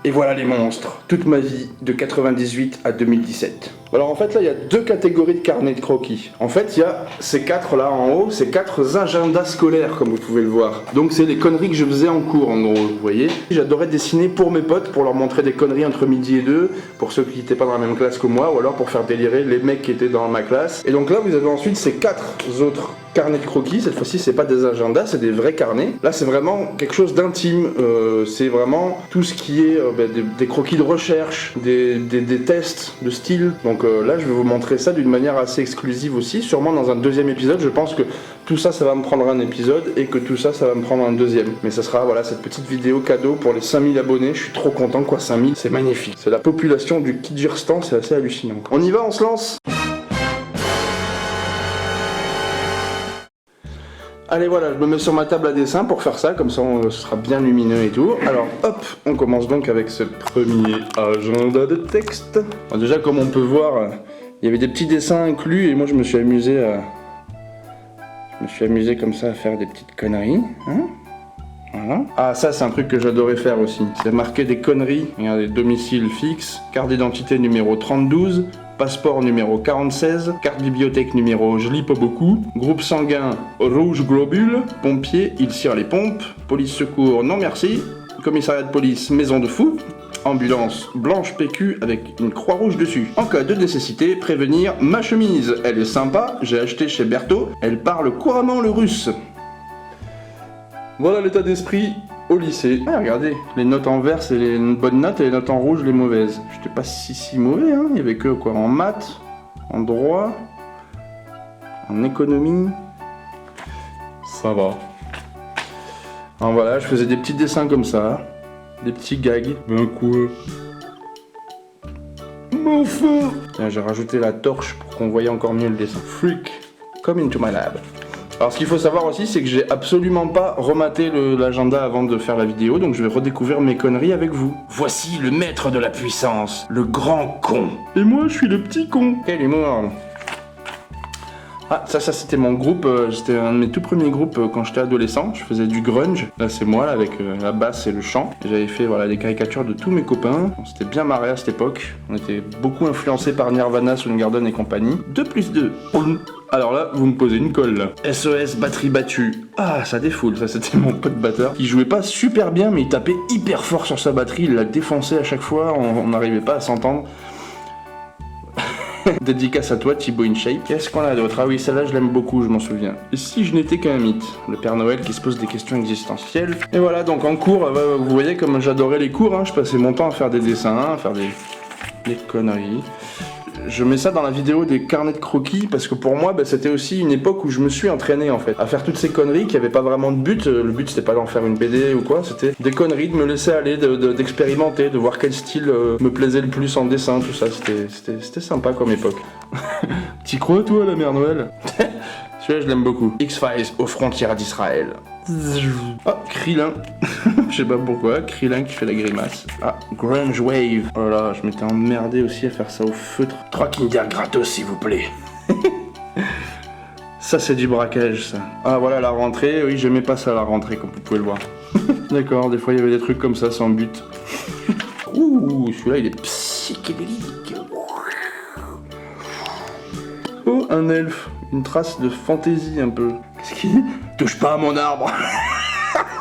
Et voilà les monstres, toute ma vie de 98 à 2017. Alors en fait là il y a deux catégories de carnets de croquis. En fait il y a ces quatre là en haut, ces quatre agendas scolaires comme vous pouvez le voir. Donc c'est les conneries que je faisais en cours en gros, vous voyez. J'adorais dessiner pour mes potes, pour leur montrer des conneries entre midi et 2, pour ceux qui n'étaient pas dans la même classe que moi, ou alors pour faire délirer les mecs qui étaient dans ma classe. Et donc là vous avez ensuite ces quatre autres carnets de croquis. Cette fois-ci c'est pas des agendas, c'est des vrais carnets. Là c'est vraiment quelque chose d'intime, c'est vraiment tout ce qui est des croquis de recherche, des tests de style. Donc là je vais vous montrer ça d'une manière assez exclusive aussi, sûrement dans un deuxième épisode. Je pense que tout ça va me prendre un épisode et que tout ça va me prendre un deuxième. Mais ça sera voilà cette petite vidéo cadeau pour les 5000 abonnés. Je suis trop content quoi, 5000 c'est magnifique. C'est la population du Kyrgyzstan, c'est assez hallucinant. On y va, on se lance. Allez voilà, je me mets sur ma table à dessin pour faire ça, comme ça ce sera bien lumineux et tout. Alors hop, on commence donc avec ce premier agenda de texte. Alors, déjà comme on peut voir, il y avait des petits dessins inclus et moi je me suis amusé comme ça à faire des petites conneries. Hein, voilà. Ah ça c'est un truc que j'adorais faire aussi, c'est marquer des conneries. Regardez, domicile fixe, carte d'identité numéro 32, passeport numéro 46, carte bibliothèque numéro je lis pas beaucoup, groupe sanguin rouge globule, pompier il cire les pompes, police secours non merci, commissariat de police maison de fou, ambulance blanche PQ avec une croix rouge dessus. En cas de nécessité, prévenir ma chemise, elle est sympa, j'ai acheté chez Berthaud, elle parle couramment le russe. Voilà l'état d'esprit au lycée. Ah, regardez, les notes en vert c'est les bonnes notes et les notes en rouge les mauvaises. J'étais pas si mauvais, hein. Il y avait que quoi, en maths, en droit, en économie. Ça va. Alors voilà, je faisais des petits dessins comme ça, des petits gags. Ben quoi? Mon feu. J'ai rajouté la torche pour qu'on voyait encore mieux le dessin. Freak, come into my lab. Alors ce qu'il faut savoir aussi c'est que j'ai absolument pas rematé l'agenda avant de faire la vidéo, donc je vais redécouvrir mes conneries avec vous. Voici le maître de la puissance, le grand con. Et moi je suis le petit con. Quel humour. Ah ça c'était mon groupe, c'était un de mes tout premiers groupes quand j'étais adolescent, je faisais du grunge. Là c'est moi là, avec la basse et le chant. J'avais fait voilà des caricatures de tous mes copains, on s'était bien marré à cette époque. On était beaucoup influencés par Nirvana, Soundgarden et compagnie. 2 + 2. Alors là, vous me posez une colle là. SOS batterie battue. Ah, ça défoule, ça c'était mon pote batteur. Il jouait pas super bien, mais il tapait hyper fort sur sa batterie, il la défonçait à chaque fois, on n'arrivait pas à s'entendre. Dédicace à toi, Thibaut InShape. Qu'est-ce qu'on a d'autre? Ah oui, celle-là je l'aime beaucoup, je m'en souviens. Et si je n'étais qu'un mythe? Le Père Noël qui se pose des questions existentielles. Et voilà, donc en cours, vous voyez comme j'adorais les cours, hein. Je passais mon temps à faire des dessins, à faire des conneries. Je mets ça dans la vidéo des carnets de croquis parce que pour moi c'était aussi une époque où je me suis entraîné en fait à faire toutes ces conneries qui n'avaient pas vraiment de but. Le but c'était pas d'en faire une BD ou quoi, c'était des conneries, de me laisser aller, d'expérimenter, de voir quel style me plaisait le plus en dessin, tout ça. C'était sympa comme époque. T'y crois toi la mère Noël? Celui-là je l'aime beaucoup. X-Files aux frontières d'Israël. Oh, Krillin. Je sais pas pourquoi, Krillin qui fait la grimace. Ah, Grunge Wave. Oh là, je m'étais emmerdé aussi à faire ça au feutre. 3 Kinder gratos s'il vous plaît. Ça c'est du braquage ça. Ah voilà la rentrée, oui j'aimais pas ça la rentrée comme vous pouvez le voir. D'accord, des fois il y avait des trucs comme ça sans but. Ouh, celui-là il est psychédélique. Oh, un elfe. Une trace de fantaisie un peu. Qu'est-ce qu'il dit? Touche pas à mon arbre.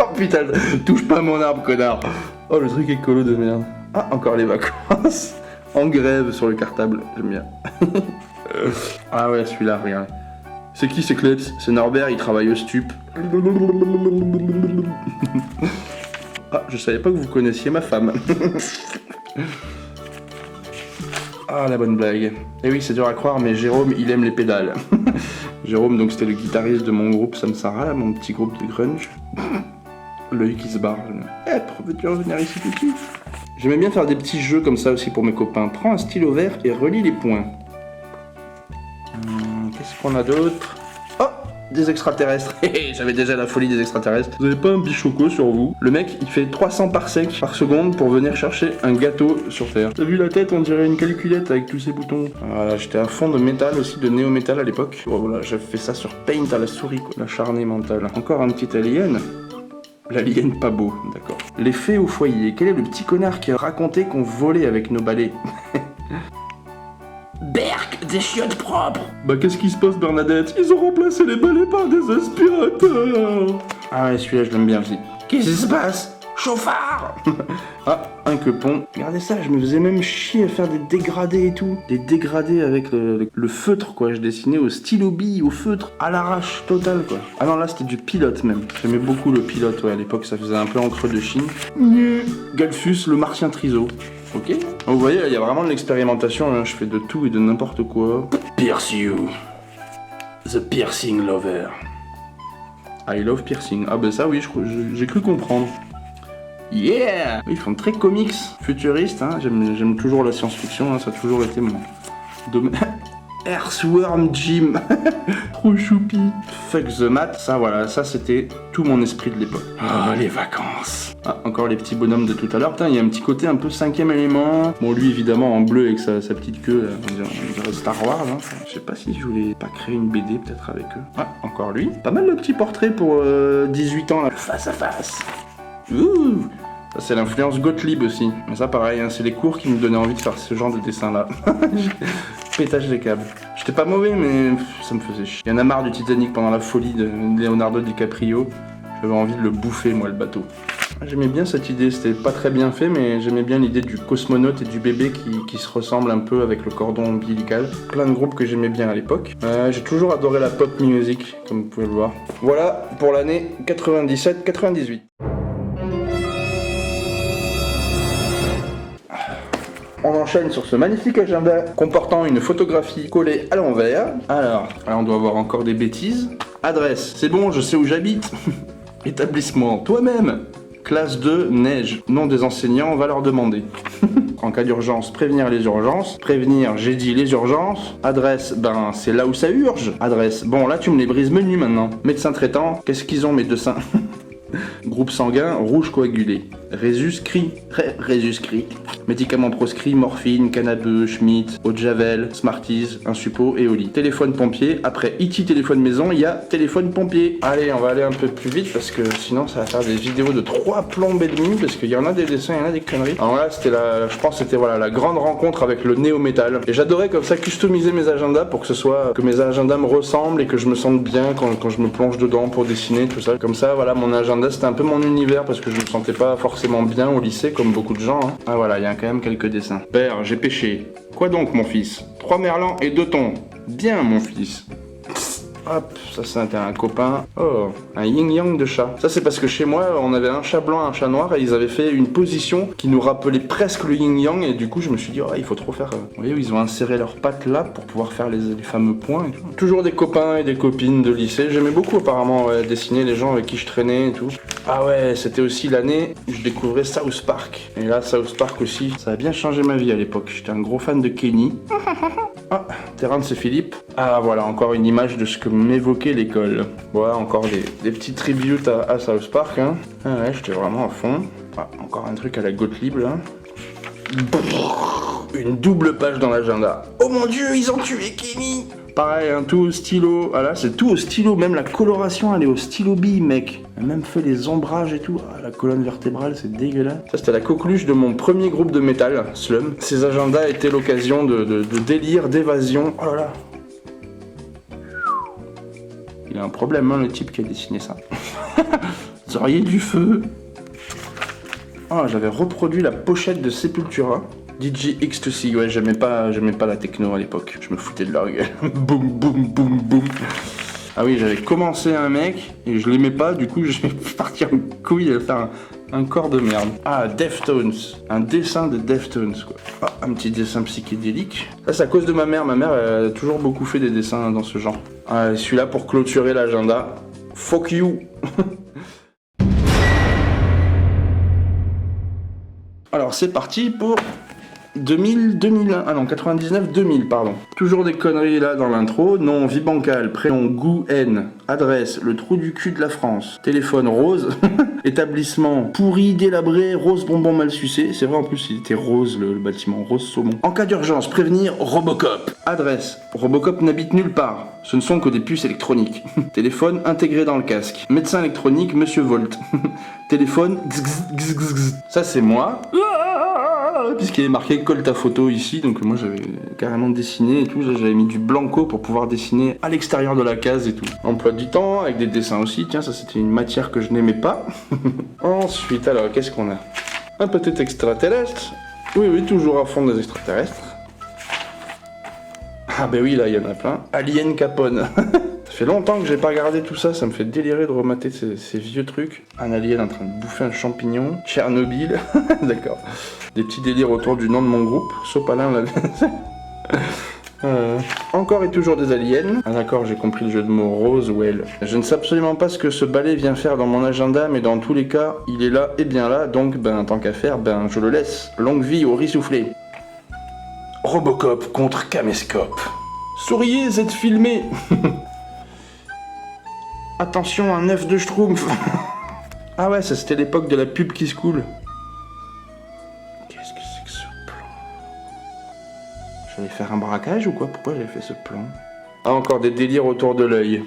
Oh putain, touche pas à mon arbre, connard. Oh, le truc écolo de merde. Ah, encore les vacances. En grève sur le cartable, j'aime bien. Ah ouais, celui-là, regarde. C'est qui, c'est Klebs? C'est Norbert, il travaille au stup. Ah, je savais pas que vous connaissiez ma femme. Ah, la bonne blague. Et oui, c'est dur à croire, mais Jérôme, il aime les pédales. Jérôme, donc c'était le guitariste de mon groupe Samsara, mon petit groupe de grunge. L'œil qui se barre. Veux-tu revenir ici tout de suite? J'aimais bien faire des petits jeux comme ça aussi pour mes copains. Prends un stylo vert et relis les points. Qu'est-ce qu'on a d'autre? Oh, des extraterrestres. J'avais déjà la folie des extraterrestres. Vous avez pas un bichoco sur vous? Le mec, il fait 300 parsecs par seconde pour venir chercher un gâteau sur Terre. T'as vu la tête? On dirait une calculette avec tous ces boutons. Voilà, j'étais à fond de métal aussi, de néo-métal à l'époque. Voilà, j'ai fait ça sur Paint à la souris, quoi. L'acharné mental. Encore un petit alien. L'alien pas beau, d'accord. Les faits au foyer. Quel est le petit connard qui a raconté qu'on volait avec nos balais? Berk, des chiottes propres. Bah qu'est-ce qui se passe, Bernadette? Ils ont remplacé les balais par des aspirateurs. Ah ouais, celui-là je l'aime bien aussi. Qu'est-ce qui se passe? Chauffard. Ah, un quepon. Regardez ça, je me faisais même chier à faire des dégradés et tout. Des dégradés avec le feutre, quoi. Je dessinais au stylo bille, au feutre, à l'arrache, total, quoi. Ah non, là, c'était du pilote, même. J'aimais beaucoup le pilote, ouais. À l'époque, ça faisait un peu encre de Chine. Galfus, le martien triso. Ok. Donc, vous voyez, il y a vraiment de l'expérimentation, hein. Je fais de tout et de n'importe quoi. Pierce you. The piercing lover. I love piercing. Ah ben ça, oui, j'ai cru comprendre. Yeah. Ils font très comics, futuristes, hein. J'aime toujours la science-fiction, hein. Ça a toujours été mon domaine. Earthworm Jim. Trop choupi. Fuck the math, ça voilà, ça c'était tout mon esprit de l'époque. Oh, les vacances. Ah, encore les petits bonhommes de tout à l'heure. Putain, il y a un petit côté un peu cinquième élément. Bon, lui évidemment en bleu avec sa petite queue, on dirait Star Wars. Hein. Je sais pas si je voulais pas créer une BD peut-être avec eux. Ah, encore lui. Pas mal de petits portraits pour 18 ans là. Face à face. Ouh. Ça c'est l'influence Gottlieb aussi. Mais ça pareil, hein, c'est les cours qui me donnaient envie de faire ce genre de dessin là. Pétage des câbles. J'étais pas mauvais mais ça me faisait chier. Il y en a marre du Titanic pendant la folie de Leonardo DiCaprio. J'avais envie de le bouffer moi le bateau. J'aimais bien cette idée, c'était pas très bien fait mais j'aimais bien l'idée du cosmonaute et du bébé qui se ressemblent un peu avec le cordon ombilical. Plein de groupes que j'aimais bien à l'époque. J'ai toujours adoré la pop music comme vous pouvez le voir. Voilà pour l'année 97-98. On enchaîne sur ce magnifique agenda comportant une photographie collée à l'envers. Alors, là on doit avoir encore des bêtises. Adresse, c'est bon, je sais où j'habite. Établissement, toi-même. Classe 2, neige. Nom des enseignants, on va leur demander. En cas d'urgence, prévenir les urgences. Prévenir, j'ai dit les urgences. Adresse, ben c'est là où ça urge. Adresse, bon là tu me les brises menu maintenant. Médecin traitant, qu'est-ce qu'ils ont mes deux seins? Groupe sanguin, rouge coagulé. Résuscrit. Résuscrit. Médicaments proscrits, morphine, cannabis, Schmitt, eau de javel, Smarties, un suppo et au lit. Téléphone pompier. Après E.T. téléphone maison, il y a téléphone pompier. Allez, on va aller un peu plus vite parce que sinon ça va faire des vidéos de 3 plombes et demi parce qu'il y en a des dessins, il y en a des conneries. Alors là, c'était je pense que c'était voilà, la grande rencontre avec le néo-métal. Et j'adorais comme ça customiser mes agendas pour que mes agendas me ressemblent et que je me sente bien quand je me plonge dedans pour dessiner, tout ça. Comme ça, voilà, mon agenda c'était un peu mon univers parce que je me sentais pas forcément bien au lycée comme beaucoup de gens. Hein. Ah voilà, il y a quand même quelques dessins. Père, j'ai pêché. Quoi donc, mon fils? 3 merlans et 2 thons. Bien, mon fils. Hop, ça c'était un copain. Oh, un yin-yang de chat. Ça c'est parce que chez moi, on avait un chat blanc, un chat noir et ils avaient fait une position qui nous rappelait presque le yin-yang et du coup je me suis dit, oh, il faut trop faire... Vous voyez, ils ont inséré leurs pattes là pour pouvoir faire les fameux points et tout. Toujours des copains et des copines de lycée. J'aimais beaucoup apparemment dessiner les gens avec qui je traînais et tout. Ah ouais, c'était aussi l'année où je découvrais South Park. Et là, South Park aussi, ça a bien changé ma vie à l'époque. J'étais un gros fan de Kenny. Ah, Terrence et Philippe. Ah voilà, encore une image de ce que m'évoquait l'école. Voilà, encore des petits tributes à South Park. Hein. Ah ouais, j'étais vraiment à fond. Ah, encore un truc à la Gottlieb là. Une double page dans l'agenda. Oh mon dieu, ils ont tué Kenny! Pareil, hein, tout au stylo. Ah là, c'est tout au stylo. Même la coloration, elle est au stylo bille, mec. Elle a même fait les ombrages et tout. Ah, la colonne vertébrale, c'est dégueulasse. Ça, c'était la coqueluche de mon premier groupe de métal, Slum. Ces agendas étaient l'occasion de délire, d'évasion. Oh là là. Il a un problème, hein, le type qui a dessiné ça. Vous auriez du feu. Ah, j'avais reproduit la pochette de Sepultura. DJ Ecstasy, ouais, j'aimais pas la techno à l'époque. Je me foutais de leur gueule. Boum, boum, boum, boum. Ah oui, j'avais commencé un mec et je l'aimais pas, du coup je vais partir en couille et faire un corps de merde. Ah, Deftones. Un dessin de Deftones, quoi. Ah, un petit dessin psychédélique. Ça, c'est à cause de ma mère. Ma mère, elle a toujours beaucoup fait des dessins dans ce genre. Ah, celui-là pour clôturer l'agenda. Fuck you. Alors, c'est parti pour 2001, ah non, 99, 2000, pardon. Toujours des conneries là dans l'intro. Nom, vie bancale, prénom, goût, haine, adresse, le trou du cul de la France, téléphone rose, établissement pourri, délabré, rose bonbon mal sucé. C'est vrai en plus, il était rose le bâtiment, rose saumon. En cas d'urgence, prévenir Robocop. Adresse, Robocop n'habite nulle part. Ce ne sont que des puces électroniques. Téléphone intégré dans le casque. Médecin électronique, Monsieur Volt. téléphone, ça c'est moi. Puisqu'il est marqué colle ta photo ici, donc moi j'avais carrément dessiné et tout, j'avais mis du blanco pour pouvoir dessiner à l'extérieur de la case et tout. Emploi du temps, avec des dessins aussi, tiens ça c'était une matière que je n'aimais pas. Ensuite alors qu'est-ce qu'on a? Un petit extraterrestre, oui toujours à fond des extraterrestres. Ah ben oui là il y en a plein. Alien Capone. Ça fait longtemps que j'ai pas regardé tout ça, ça me fait délirer de remater ces vieux trucs. Un alien en train de bouffer un champignon, Tchernobyl, d'accord. Des petits délires autour du nom de mon groupe, Sopalin là. Encore et toujours des aliens. Ah d'accord, j'ai compris le jeu de mots Roswell. Je ne sais absolument pas ce que ce balai vient faire dans mon agenda, mais dans tous les cas, il est là et bien là, donc ben tant qu'à faire, ben je le laisse. Longue vie au riz soufflé. Robocop contre Caméscope. Souriez, êtes filmé. Attention, un œuf de Schtroumpf. Ah ouais, ça c'était l'époque de la pub qui se coule. Qu'est-ce que c'est que ce plan? J'allais faire un braquage ou quoi? Pourquoi j'avais fait ce plan? Ah, encore des délires autour de l'œil.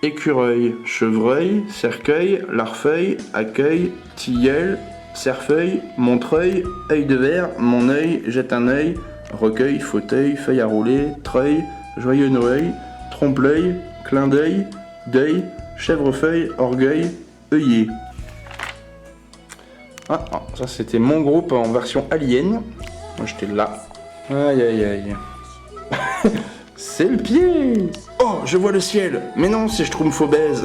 Écureuil, chevreuil, cercueil, larfeuille, accueil, tilleul, cerfeuil, montreuil, œil de verre, mon œil, jette un œil, recueil, fauteuil, feuille à rouler, treuil, joyeux Noël, trompe-l'œil, clin d'œil, deuil, chèvrefeuille, orgueil, œillet. Ah, ça c'était mon groupe en version alien. Moi j'étais là. Aïe aïe aïe. C'est le pied. Oh, je vois le ciel. Mais non, c'est Schtroumpf obèse.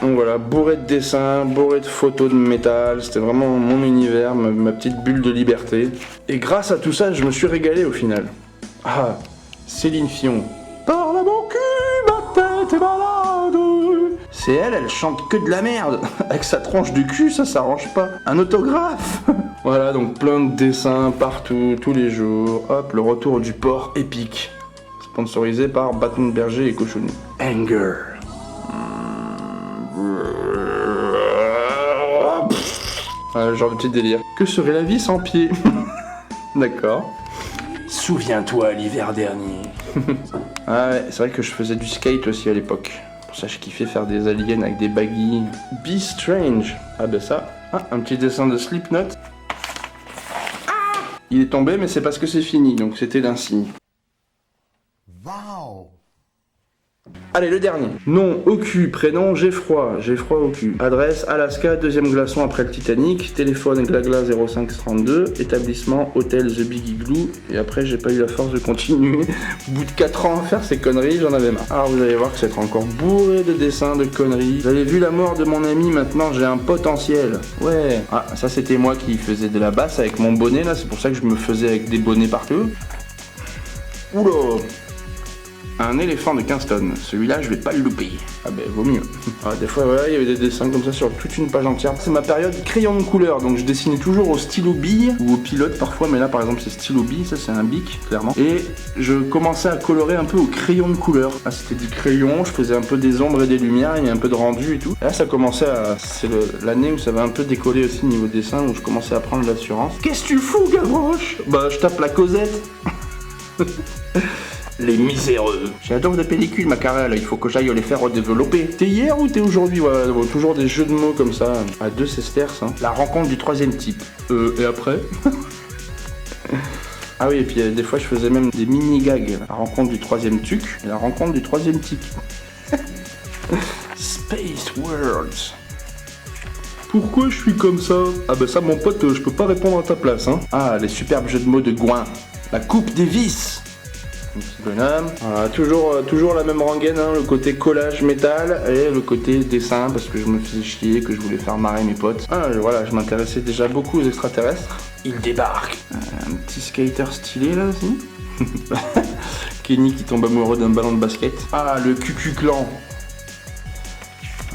Donc voilà, bourré de dessins, bourré de photos de métal. C'était vraiment mon univers, ma petite bulle de liberté. Et grâce à tout ça, je me suis régalé au final. Ah, Céline Fion. Par la mon cul, ma tête est malade. C'est elle chante que de la merde. Avec sa tronche de cul, ça s'arrange pas. Un autographe. Voilà, donc plein de dessins partout, tous les jours. Hop, le retour du port épique. Sponsorisé par Bâton de Berger et Cochonou. Anger. Genre de petit délire. Que serait la vie sans pied? D'accord. Souviens-toi l'hiver dernier. Ah ouais, c'est vrai que je faisais du skate aussi à l'époque. Pour ça, je kiffais faire des aliens avec des baggy. Be Strange. Ah ben ça. Ah, un petit dessin de Slipknot. Ah, il est tombé, mais c'est parce que c'est fini, donc c'était l'insigne. Wow. Allez, le dernier. Nom au cul, prénom j'ai froid au cul. Adresse Alaska, deuxième glaçon après le Titanic. Téléphone glagla 0532. Établissement hôtel The Big Igloo. Et après, j'ai pas eu la force de continuer. Au bout de 4 ans à faire ces conneries, j'en avais marre. Alors vous allez voir que c'est encore bourré de dessins, de conneries. Vous avez vu la mort de mon ami, maintenant j'ai un potentiel. Ouais. Ah, ça c'était moi qui faisais de la basse avec mon bonnet là. C'est pour ça que je me faisais avec des bonnets partout. Oula. Un éléphant de 15 tonnes. Celui-là, je vais pas le louper. Ah ben, vaut mieux. Ah, des fois, voilà, il y avait des dessins comme ça sur toute une page entière. C'est ma période crayon de couleur, donc je dessinais toujours au stylo bille ou au pilote parfois, mais là, par exemple, c'est stylo bille, ça c'est un bic, clairement. Et je commençais à colorer un peu au crayon de couleur. Ah, c'était du crayon, je faisais un peu des ombres et des lumières, il y a un peu de rendu et tout. Et là, ça commençait à... C'est l'année où ça va un peu décoller aussi niveau dessin, où je commençais à prendre l'assurance. Qu'est-ce que tu fous, Gavroche? Bah, je tape la Cosette. Les miséreux. J'adore de pellicule, ma carrelle, il faut que j'aille les faire redévelopper. T'es hier ou t'es aujourd'hui? Voilà, toujours des jeux de mots comme ça. À 2 sesterces, hein. La rencontre du troisième type. Et après? Ah oui, et puis des fois je faisais même des mini-gags. La rencontre du troisième tuc et la rencontre du troisième tic. Space Worlds. Pourquoi je suis comme ça? Ah bah ça mon pote, je peux pas répondre à ta place, hein. Ah, les superbes jeux de mots de Gouin. La coupe des vis. Un petit bonhomme. Voilà, toujours la même rengaine, hein, le côté collage métal et le côté dessin parce que je me faisais chier, que je voulais faire marrer mes potes. Ah, voilà, je m'intéressais déjà beaucoup aux extraterrestres. Il débarque. Un petit skater stylé là aussi. Kenny qui tombe amoureux d'un ballon de basket. Ah, le Cucu Clan.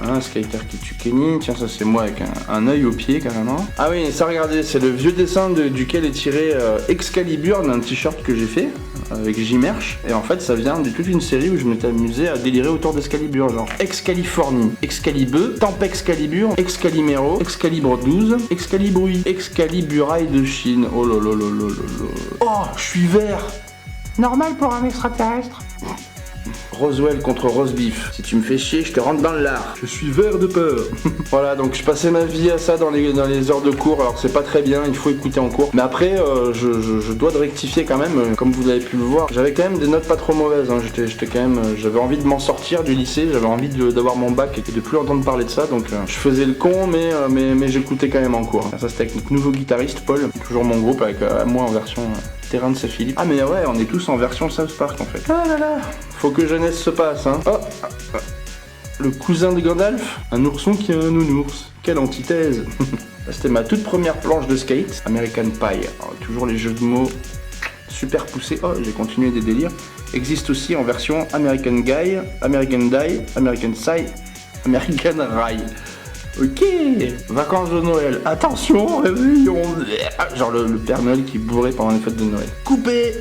Un skater qui tue Kenny, tiens ça c'est moi avec un œil au pied carrément. Ah oui, ça regardez, c'est le vieux dessin duquel est tiré Excalibur d'un t-shirt que j'ai fait avec J-Merch. Et en fait ça vient de toute une série où je m'étais amusé à délirer autour d'Excalibur, genre Excalifornie, Excalibeu, Temp Excalibur, Excalimero, Excalibre 12, Excalibrui, Excaliburail de Chine. Oh lolololololo. Oh, je suis vert. Normal pour un extraterrestre. Roswell contre Roastbeef. Si tu me fais chier, je te rentre dans le lard. Je suis vert de peur. Voilà, donc je passais ma vie à ça dans les heures de cours. Alors c'est pas très bien, il faut écouter en cours. Mais après, je dois de rectifier quand même. Comme vous avez pu le voir, j'avais quand même des notes pas trop mauvaises. Hein. J'étais quand même, j'avais envie de m'en sortir du lycée. J'avais envie d'avoir mon bac et de plus entendre parler de ça. Donc je faisais le con, mais j'écoutais quand même en cours. Ça c'était avec notre nouveau guitariste Paul. Toujours mon groupe avec moi en version Terrain et Philippe. Ah mais ouais, on est tous en version South Park en fait. Ah là là, faut que jeunesse se passe hein. Oh, le cousin de Gandalf, un ourson qui a un nounours. Quelle antithèse. C'était ma toute première planche de skate, American Pie. Alors, toujours les jeux de mots super poussés. Oh, j'ai continué des délires. Existe aussi en version American Guy, American Die, American Psy, American Rye. Ok, vacances de Noël. Attention, réveillon. Genre le Père Noël qui bourrait pendant les fêtes de Noël. Coupé.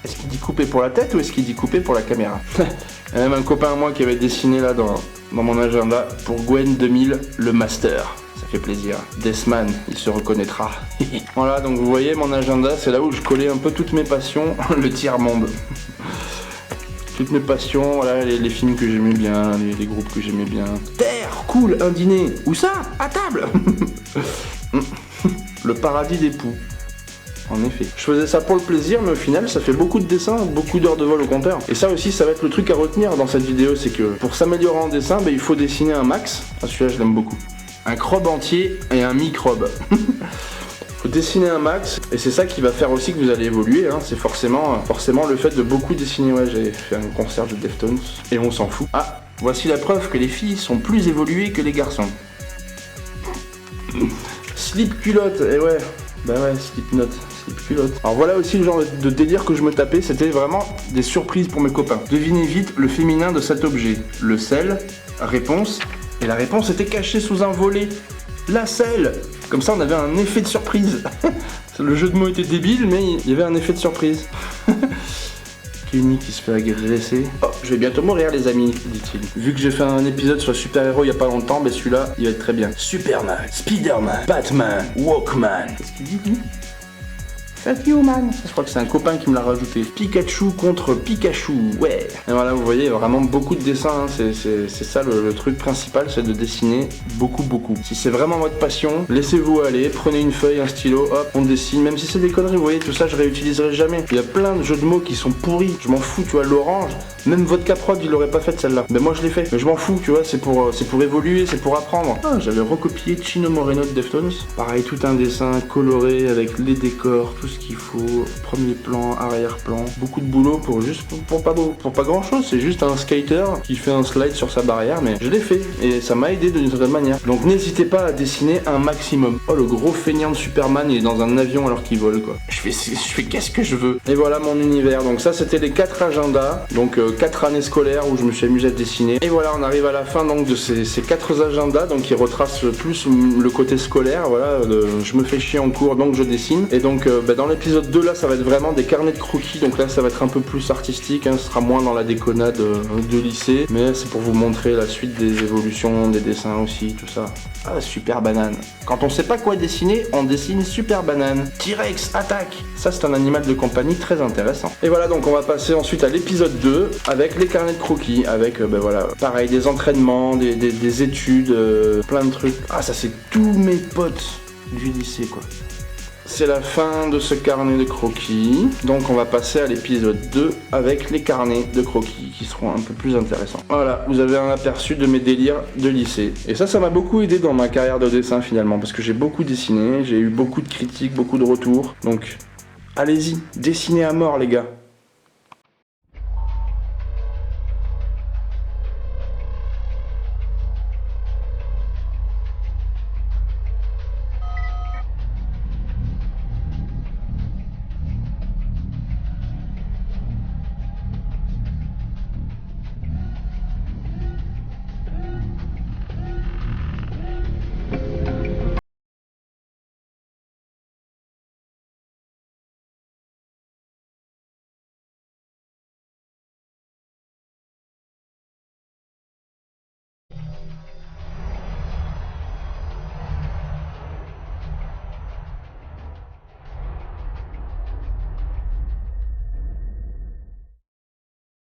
Est-ce qu'il dit coupé pour la tête ou est-ce qu'il dit coupé pour la caméra? Il y a même un copain à moi qui avait dessiné là dans mon agenda pour Gwen 2000 le master. Ça fait plaisir. Deathman, il se reconnaîtra. Voilà, donc vous voyez mon agenda, c'est là où je collais un peu toutes mes passions, le tiers-monde. Toutes mes passions, voilà, les films que j'aimais bien, les groupes que j'aimais bien. Terre, cool, un dîner. Où ça? À table. Le paradis des poux. En effet. Je faisais ça pour le plaisir, mais au final, ça fait beaucoup de dessins, beaucoup d'heures de vol au compteur. Et ça aussi, ça va être le truc à retenir dans cette vidéo, c'est que pour s'améliorer en dessin, il faut dessiner un max. Ah, celui-là, je l'aime beaucoup. Un crobe entier et un microbe. Faut dessiner un max, et c'est ça qui va faire aussi que vous allez évoluer, hein. C'est forcément le fait de beaucoup dessiner. Ouais, j'ai fait un concert de Deftones, et on s'en fout. Ah, voici la preuve que les filles sont plus évoluées que les garçons. Slip culotte, et ouais, bah ouais, Slipknot, slip culotte. Alors voilà aussi le genre de délire que je me tapais, c'était vraiment des surprises pour mes copains. Devinez vite le féminin de cet objet. Le sel, réponse, et la réponse était cachée sous un volet. La selle. Comme ça on avait un effet de surprise. Le jeu de mots était débile mais il y avait un effet de surprise. Kenny qui se fait agresser. Oh, je vais bientôt mourir les amis, dit-il. Vu que j'ai fait un épisode sur le super-héros il y a pas longtemps, mais celui-là il va être très bien. Superman, Spider-Man, Batman, Walkman. Qu'est-ce qu'il dit lui? Fuck you man. Je crois que c'est un copain qui me l'a rajouté. Pikachu contre Pikachu, ouais. Et voilà, vous voyez, vraiment beaucoup de dessins, hein. C'est ça le truc principal, c'est de dessiner beaucoup. Si c'est vraiment votre passion, laissez-vous aller, prenez une feuille, un stylo, hop, on dessine. Même si c'est des conneries, vous voyez, tout ça je réutiliserai jamais. Il y a plein de jeux de mots qui sont pourris, je m'en fous, tu vois, l'orange. Même Vodka Prod, il l'aurait pas fait celle-là. Mais moi je l'ai fait. Mais je m'en fous, tu vois, c'est pour évoluer, c'est pour apprendre. Ah, j'avais recopié Chino Moreno de Deftones. Pareil, tout un dessin coloré avec les décors, tout ce qu'il faut. Premier plan, arrière-plan. Beaucoup de boulot pour pas grand chose. C'est juste un skater qui fait un slide sur sa barrière, mais je l'ai fait. Et ça m'a aidé d'une certaine manière. Donc n'hésitez pas à dessiner un maximum. Oh, le gros feignant de Superman, il est dans un avion alors qu'il vole, quoi. Je fais qu'est-ce que je veux. Et voilà mon univers. Donc ça, c'était les 4 agendas. Donc 4 années scolaires où je me suis amusé à dessiner. Et voilà, on arrive à la fin donc de ces 4 agendas, donc qui retracent plus le côté scolaire. Voilà, je me fais chier en cours, donc je dessine. Et donc dans l'épisode 2 là, ça va être vraiment des carnets de croquis. Donc là, ça va être un peu plus artistique, hein, ce sera moins dans la déconnade de lycée. Mais c'est pour vous montrer la suite des évolutions, des dessins aussi, tout ça. Ah, Super Banane. Quand on sait pas quoi dessiner, on dessine Super Banane. T-Rex attaque. Ça, c'est un animal de compagnie très intéressant. Et voilà, donc on va passer ensuite à l'épisode 2 avec les carnets de croquis, avec voilà, pareil, des entraînements, des études, plein de trucs. Ah, ça c'est tous mes potes du lycée, quoi. C'est la fin de ce carnet de croquis. Donc on va passer à l'épisode 2 avec les carnets de croquis qui seront un peu plus intéressants. Voilà, vous avez un aperçu de mes délires de lycée. Et ça m'a beaucoup aidé dans ma carrière de dessin finalement, parce que j'ai beaucoup dessiné, j'ai eu beaucoup de critiques, beaucoup de retours. Donc allez-y, dessinez à mort les gars.